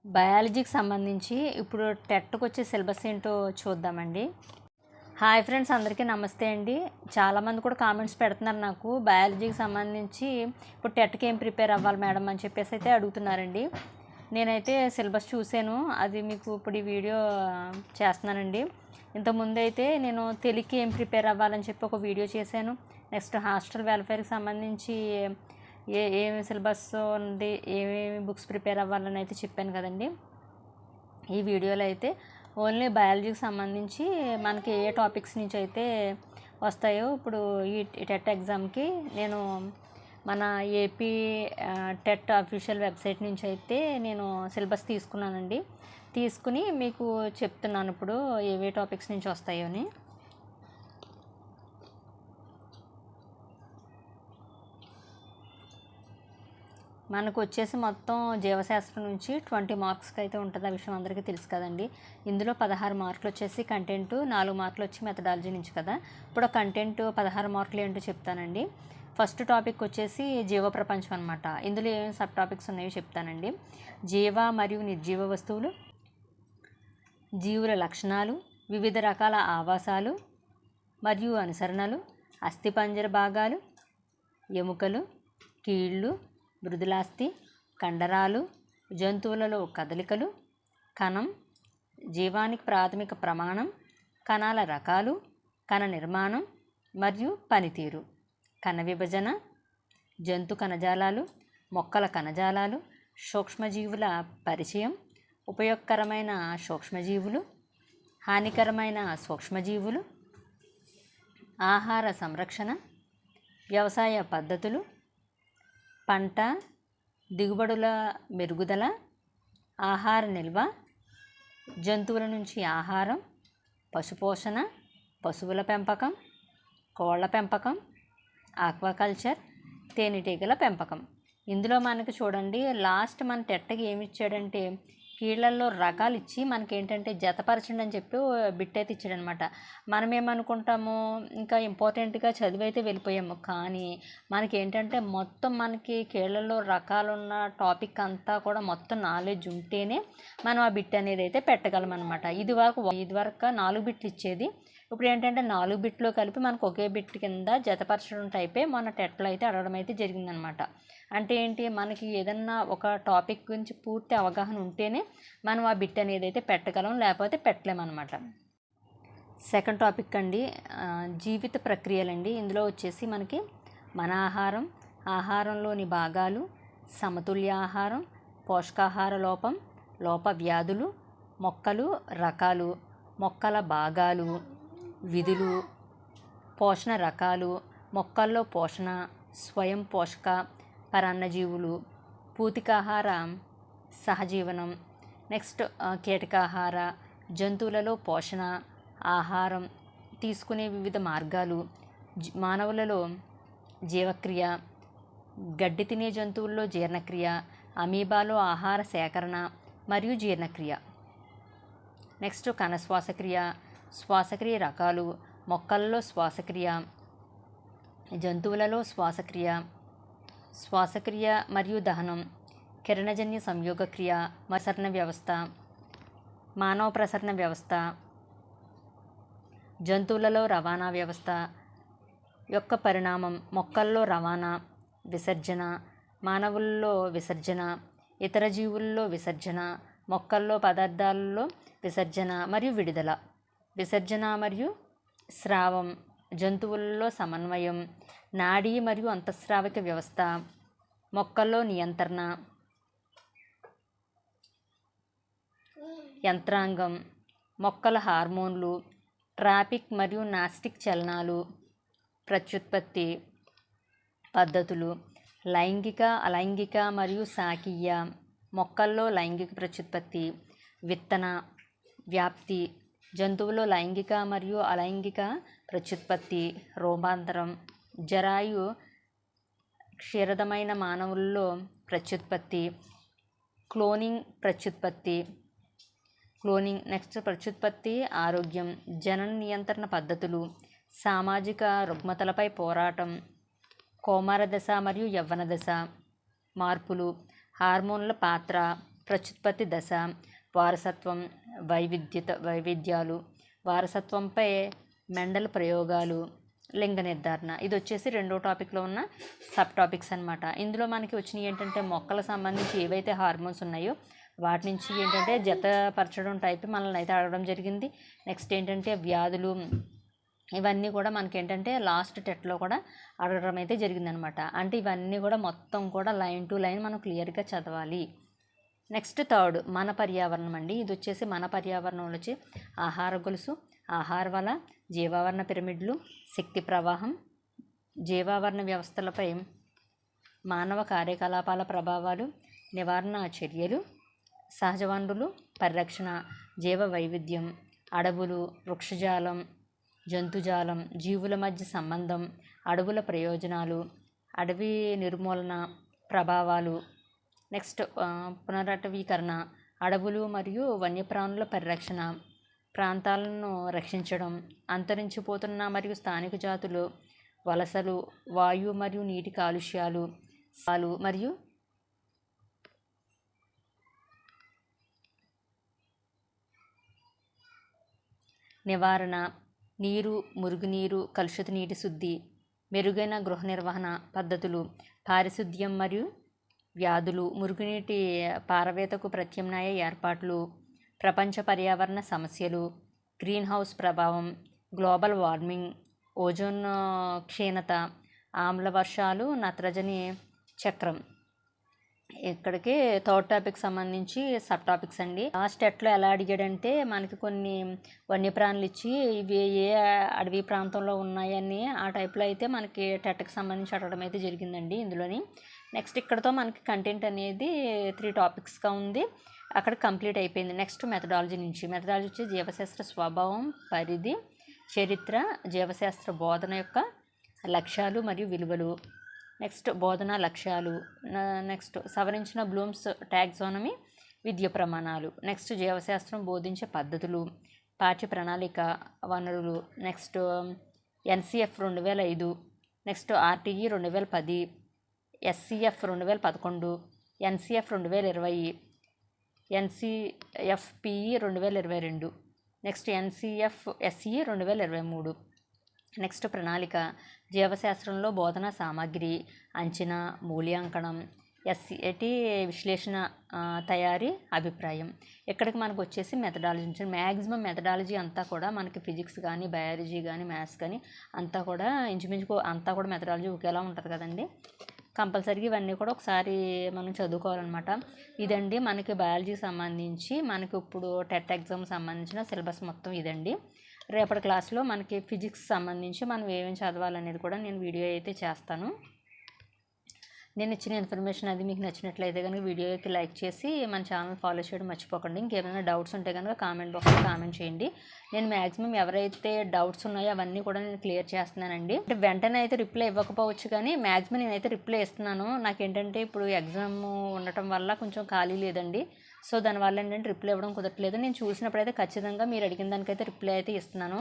బయాలజీకి సంబంధించి ఇప్పుడు టెట్కి వచ్చే సిలబస్ ఏంటో చూద్దామండి. హాయ్ ఫ్రెండ్స్, అందరికీ నమస్తే అండి. చాలామంది కూడా కామెంట్స్ పెడుతున్నారు నాకు బయాలజీకి సంబంధించి ఇప్పుడు టెట్కి ఏం ప్రిపేర్ అవ్వాలి మేడం అని చెప్పేసి అయితే అడుగుతున్నారండి. నేనైతే సిలబస్ చూశాను, అది మీకు ఇప్పుడు ఈ వీడియో చేస్తున్నానండి. ఇంతకుముందు అయితే నేను తెలుగుకి ఏం ప్రిపేర్ అవ్వాలని చెప్పి ఒక వీడియో చేశాను. నెక్స్ట్ హాస్టల్ వెల్ఫేర్కి సంబంధించి ఏమి సిలబస్ ఉంది, ఏమేమి బుక్స్ ప్రిపేర్ అవ్వాలని అయితే చెప్పాను కదండి. ఈ వీడియోలో అయితే ఓన్లీ బయాలజీకి సంబంధించి మనకి ఏ టాపిక్స్ నుంచి అయితే వస్తాయో ఇప్పుడు ఈ టెట్ ఎగ్జామ్కి నేను మన ఏపీ టెట్ అఫీషియల్ వెబ్సైట్ నుంచి అయితే నేను సిలబస్ తీసుకున్నానండి. తీసుకుని మీకు చెప్తున్నాను ఇప్పుడు ఏవే టాపిక్స్ నుంచి వస్తాయో అని. మనకు వచ్చేసి మొత్తం జీవశాస్త్రం నుంచి 20 మార్క్స్కి అయితే ఉంటుంది. ఆ విషయం అందరికీ తెలుసు కదండి. ఇందులో 16 మార్కులు వచ్చేసి కంటెంట్, 4 మార్కులు వచ్చి మెథడాలజీ నుంచి కదా. ఇప్పుడు కంటెంట్ 16 మార్కులు ఏంటో చెప్తానండి. ఫస్ట్ టాపిక్ వచ్చేసి జీవ ప్రపంచం అనమాట. ఇందులో ఏమేమి సబ్ టాపిక్స్ ఉన్నాయో చెప్తానండి. జీవ మరియు నిర్జీవ వస్తువులు, జీవుల లక్షణాలు, వివిధ రకాల ఆవాసాలు మరియు అనుసరణలు, అస్థిపంజర భాగాలు, ఎముకలు, కీళ్ళు, మృదులాస్థి, కండరాలు, జంతువులలో కదలికలు, కణం, జీవానికి ప్రాథమిక ప్రమాణం, కణాల రకాలు, కణ నిర్మాణం మరియు పనితీరు, కణ విభజన, జంతు కణజాలాలు, మొక్కల కణజాలాలు, సూక్ష్మజీవుల పరిచయం, ఉపయోగకరమైన సూక్ష్మజీవులు, హానికరమైన సూక్ష్మజీవులు, ఆహార సంరక్షణ, వ్యవసాయ పద్ధతులు, పంట దిగుబడుల మెరుగుదల, ఆహార నిల్వ, జంతువుల నుంచి ఆహారం, పశుపోషణ, పశువుల పెంపకం, కోళ్ల పెంపకం, ఆక్వాకల్చర్, తేనెటీగల పెంపకం. ఇందులో మనకి చూడండి, లాస్ట్ మన టెట్కి ఏమి ఇచ్చాడంటే కీళ్ళల్లో రకాలు ఇచ్చి మనకేంటంటే జతపరచండి అని చెప్పి బిట్ అయితే ఇచ్చాడనమాట. మనం ఏమనుకుంటాము, ఇంకా ఇంపార్టెంట్గా చదివైతే వెళ్ళిపోయాము, కానీ మనకేంటంటే మొత్తం మనకి కీళ్ళల్లో రకాలున్న టాపిక్ అంతా కూడా మొత్తం నాలెడ్జ్ ఉంటేనే మనం ఆ బిట్ అనేది అయితే పెట్టగలం అనమాట. ఇదివరకు 4 బిట్లు ఇచ్చేది, ఇప్పుడు ఏంటంటే 4 బిట్లో కలిపి మనకు ఒకే బిట్ కింద జతపరచడం టైపే మన టెట్లో అయితే అడగడం అయితే జరిగిందనమాట. అంటే ఏంటి, మనకి ఏదన్నా ఒక టాపిక్ గురించి పూర్తి అవగాహన ఉంటేనే మనం ఆ బిట్ అనేది అయితే పెట్టగలం, లేకపోతే పెట్టలేమన్నమాట. సెకండ్ టాపిక్ అండి, జీవిత ప్రక్రియలండి. ఇందులో వచ్చేసి మనకి మన ఆహారం, ఆహారంలోని భాగాలు, సమతుల్య ఆహారం, పోషకాహార లోపం, లోప వ్యాధులు, మొక్కలు రకాలు, మొక్కల భాగాలు, విధులు, పోషణ రకాలు, మొక్కల్లో పోషణ, స్వయం పోషక పరాన్నజీవులు, పూతికాహార సహజీవనం, నెక్స్ట్ కీటకాహార, జంతువులలో పోషణ, ఆహారం తీసుకునే వివిధ మార్గాలు, మానవులలో జీవక్రియ, గడ్డి తినే జంతువుల్లో జీర్ణక్రియ, అమీబాలో ఆహార సేకరణ మరియు జీర్ణక్రియ, నెక్స్ట్ కణ శ్వాసక్రియ, శ్వాసక్రియ రకాలు, మొక్కలలో శ్వాసక్రియ, జంతువులలో శ్వాసక్రియ మరియు దహనం, కిరణజన్య సంయోగక్రియ, ప్రసరణ వ్యవస్థ, మానవ ప్రసరణ వ్యవస్థ, జంతువులలో రవాణా వ్యవస్థ యొక్క పరిణామం, మొక్కల్లో రవాణా, విసర్జన, మానవుల్లో విసర్జన, ఇతర జీవుల్లో విసర్జన, మొక్కల్లో పదార్థాలలో విసర్జన మరియు విడుదల, విసర్జన మరియు స్రావం, జంతువులలో సమన్వయం, నాడీ మరియు అంతఃస్రావిక వ్యవస్థ, మొక్కల్లో నియంత్రణ, యంత్రాంగం, మొక్కల హార్మోన్లు, ట్రాపిక్ మరియు నాస్టిక్ చలనాలు, ప్రత్యుత్పత్తి పద్ధతులు, లైంగిక, అలైంగిక మరియు శాఖీయ, మొక్కల్లో లైంగిక ప్రత్యుత్పత్తి, విత్తన, వ్యాప్తి, జంతువులో లైంగిక మరియు అలైంగిక ప్రత్యుత్పత్తి, రూపాంతరం, జరాయు క్షీరదమైన మానవుల్లో ప్రత్యుత్పత్తి, క్లోనింగ్, నెక్స్ట్ ప్రత్యుత్పత్తి, ఆరోగ్యం, జనన నియంత్రణ పద్ధతులు, సామాజిక రుగ్మతలపై పోరాటం, కౌమార దశ మరియు యవ్వన దశ, మార్పులు, హార్మోన్ల పాత్ర, ప్రత్యుత్పత్తి దశ, వారసత్వం, వైవిధ్యాలు, వారసత్వంపై మెండల్ ప్రయోగాలు, లింగ నిర్ధారణ. ఇది వచ్చేసి రెండో టాపిక్లో ఉన్న సబ్ టాపిక్స్ అనమాట. ఇందులో మనకి వచ్చినవి ఏంటంటే మొక్కలకు సంబంధించి ఏవైతే హార్మోన్స్ ఉన్నాయో వాటి నుంచి ఏంటంటే జతపరచడం టైప్ మనల్ని అయితే అడగడం జరిగింది. నెక్స్ట్ ఏంటంటే వ్యాధులు, ఇవన్నీ కూడా మనకి ఏంటంటే లాస్ట్ టెట్లో కూడా అడగడం అయితే జరిగిందనమాట. అంటే ఇవన్నీ కూడా మొత్తం కూడా లైన్ టు లైన్ మనం క్లియర్గా చదవాలి. నెక్స్ట్ థర్డ్ మన పర్యావరణం అండి. ఇది వచ్చేసి మన పర్యావరణంలో వచ్చి ఆహార గొలుసు, ఆహార వల, జీవావరణ పిరమిడ్లు, శక్తి ప్రవాహం, జీవావరణ వ్యవస్థలపై మానవ కార్యకలాపాల ప్రభావాలు, నివారణ చర్యలు, సహజ వనరులు, పరిరక్షణ, జీవ వైవిధ్యం, అడవులు, వృక్షజాలం, జంతుజాలం, జీవుల మధ్య సంబంధం, అడవుల ప్రయోజనాలు, అడవి నిర్మూలన ప్రభావాలు, నెక్స్ట్ పునరటవీకరణ, అడవులు మరియు వన్యప్రాణుల పరిరక్షణ, ప్రాంతాలను రక్షించడం, అంతరించిపోతున్న మరియు స్థానిక జాతులు, వలసలు, వాయు మరియు నీటి కాలుష్యాలు మరియు నివారణ, నీరు, మురుగునీరు, కలుషిత నీటి శుద్ధి, మెరుగైన గృహ నిర్వహణ పద్ధతులు, పారిశుద్ధ్యం మరియు వ్యాధులు, మురుగునీటి పారవేతకు ప్రత్యామ్నాయ ఏర్పాట్లు, ప్రపంచ పర్యావరణ సమస్యలు, గ్రీన్ హౌస్ ప్రభావం, గ్లోబల్ వార్మింగ్, ఓజోన్ క్షీణత, ఆమ్ల వర్షాలు, నత్రజని చక్రం. ఇక్కడికి థర్డ్ టాపిక్ సంబంధించి సబ్ టాపిక్స్ అండి. లాస్ట్ ఎట్లో ఎలా అడిగాడంటే మనకి కొన్ని వన్యప్రాణులు ఇచ్చి ఇవి ఏ అడవి ప్రాంతంలో ఉన్నాయని ఆ టైప్లో అయితే మనకి టెట్కి సంబంధించి అడగడం అయితే జరిగిందండి ఇందులోని. నెక్స్ట్ ఇక్కడతో మనకి కంటెంట్ అనేది 3 టాపిక్స్గా ఉంది, అక్కడ కంప్లీట్ అయిపోయింది. నెక్స్ట్ మెథడాలజీ వచ్చి జీవశాస్త్ర స్వభావం, పరిధి, చరిత్ర, జీవశాస్త్ర బోధన యొక్క లక్ష్యాలు మరియు విలువలు, నెక్స్ట్ బోధనా లక్ష్యాలు, నెక్స్ట్ సవరించిన బ్లూమ్స్ టాక్సానమీ విద్య ప్రమాణాలు, నెక్స్ట్ జీవశాస్త్రం బోధించే పద్ధతులు, పాఠ్య ప్రణాళిక, వనరులు, next NCF 2005, next RTE 2010, SCF 2011, NCF 2020, NCFPE 2022, next NCF SE 2023. Next ప్రణాళిక, జీవశాస్త్రంలో బోధనా సామాగ్రి, అంచనా, మూల్యాంకనం, SAT విశ్లేషణ, తయారీ, అభిప్రాయం. ఇక్కడికి మనకు వచ్చేసి మెథడాలజీ మ్యాక్సిమం మెథడాలజీ అంతా కూడా మనకి ఫిజిక్స్ కానీ బయాలజీ కానీ మ్యాథ్స్ కానీ అంతా కూడా ఇంచుమించుకు అంతా కూడా మెథడాలజీ ఒకేలా ఉంటుంది కదండి. కంపల్సరీగా ఇవన్నీ కూడా ఒకసారి మనం చదువుకోవాలన్నమాట. ఇదండి మనకి బయాలజీకి సంబంధించి మనకి ఇప్పుడు టెట్ ఎగ్జామ్ సంబంధించిన సిలబస్ మొత్తం ఇదండి. రేపటి క్లాస్లో మనకి ఫిజిక్స్ సంబంధించి మనం ఏమేమి చదవాలనేది కూడా నేను వీడియో అయితే చేస్తాను. నేను ఇచ్చిన ఇన్ఫర్మేషన్ అది మీకు నచ్చినట్లయితే కనుక వీడియోకి లైక్ చేసి మన ఛానల్ ఫాలో చేయడం మర్చిపోకండి. ఇంకేమైనా డౌట్స్ ఉంటే కనుక కామెంట్ బాక్స్లో కామెంట్ చేయండి. నేను మ్యాక్సిమం ఎవరైతే డౌట్స్ ఉన్నాయో అవన్నీ కూడా నేను క్లియర్ చేస్తున్నానండి. అంటే వెంటనే అయితే రిప్లై ఇవ్వకపోవచ్చు కానీ మ్యాక్సిమం నేనైతే రిప్లై ఇస్తున్నాను. నాకేంటంటే ఇప్పుడు ఎగ్జామ్ ఉండటం వల్ల కొంచెం ఖాళీ లేదండి. సో దానివల్ల ఏంటంటే రిప్లై ఇవ్వడం కుదరట్లేదు. నేను చూసినప్పుడైతే ఖచ్చితంగా మీరు అడిగిన దానికైతే రిప్లై అయితే ఇస్తున్నాను.